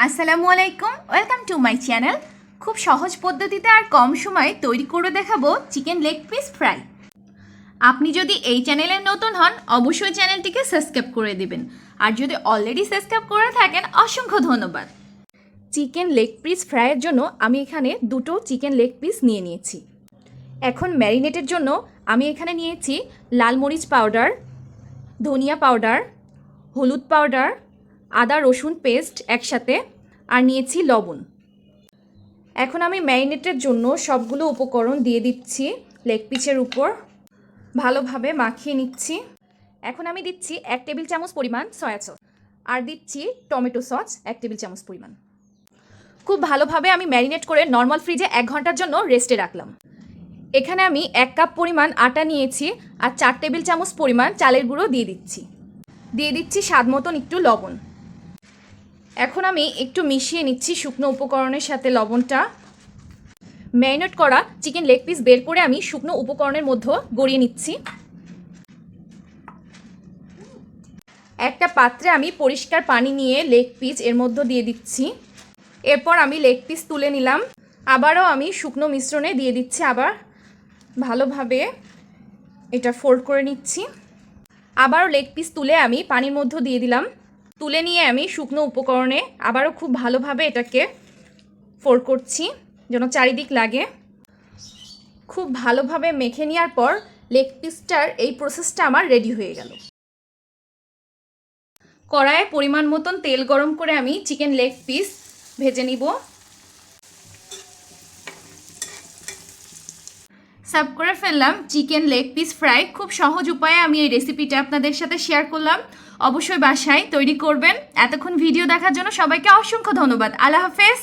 আসসালামু আলাইকুম, welcome to my channel. খুব সহজ পদ্ধতিতে আর কম সময়ে তৈরি করে দেখাবো চিকেন লেগ পিস ফ্রাই। আপনি যদি এই চ্যানেলে নতুন হন অবশ্যই চ্যানেলটিকে সাবস্ক্রাইব করে দিবেন, আর যদি অলরেডি সাবস্ক্রাইব করে থাকেন অসংখ্য ধন্যবাদ। চিকেন লেগ পিস ফ্রাইয়ের জন্য আমি এখানে দুটো চিকেন লেগ পিস নিয়ে নিয়েছি। এখন ম্যারিনেটের জন্য আমি এখানে নিয়েছি লাল মরিচ পাউডার, ধনিয়া পাউডার, হলুদ পাউডার, আদা রসুন পেস্ট একসাথে, আর নিয়েছি লবণ। এখন আমি ম্যারিনেটের জন্য সবগুলো উপকরণ দিয়ে দিচ্ছি লেগ পিসের উপর, ভালোভাবে মাখিয়ে নিচ্ছি। এখন আমি দিচ্ছি 1 টেবিল চামচ পরিমাণ সয়া সস, আর দিচ্ছি টমেটো সস 1 টেবিল চামচ পরিমাণ। খুব ভালোভাবে আমি ম্যারিনেট করে নর্মাল ফ্রিজে 1 ঘন্টার জন্য রেস্টে রাখলাম। এখানে আমি 1 কাপ পরিমাণ আটা নিয়েছি, আর 4 টেবিল চামচ পরিমাণ চালের গুঁড়ো দিয়ে দিচ্ছি স্বাদ মতন একটু লবণ। এখন আমি একটু মিশিয়ে নিচ্ছি শুকনো উপকরণের সাথে লবণটা। ম্যারিনেট করা চিকেন লেগ পিস বের করে আমি শুকনো উপকরণের মধ্যে গড়িয়ে নিচ্ছি। একটা পাত্রে আমি পরিষ্কার পানি নিয়ে লেগ পিস এর মধ্যে দিয়ে দিচ্ছি। এরপর আমি লেগ পিস তুলে নিলাম। আবারও আমি শুকনো মিশ্রণে দিয়ে দিচ্ছি, আবার ভালোভাবে এটা ফোল্ড করে নিচ্ছি। আবারও লেগ পিস তুলে আমি পানির মধ্যে দিয়ে দিলাম। তুলে নিয়ে আমি শুকনো উপকরণে আবারও খুব ভালোভাবে এটাকে ফোল্ড করছি যেন চারিদিক লাগে। খুব ভালোভাবে মেখে নেওয়ার পর লেগ পিসটার এই প্রসেসটা আমার রেডি হয়ে গেল। কড়াইয়ে পরিমাণ মতন তেল গরম করে আমি চিকেন লেগ পিস ভেজে নিব। সার্ভ করে ফেললাম চিকেন লেগ পিস ফ্রাই। খুব সহজ উপায়ে আমি এই রেসিপিটা আপনাদের সাথে শেয়ার করলাম। অবশ্যই বাসায় তৈরি করবেন। এতক্ষণ ভিডিও দেখার জন্য সবাইকে অসংখ্য ধন্যবাদ। আল্লাহ হাফেজ।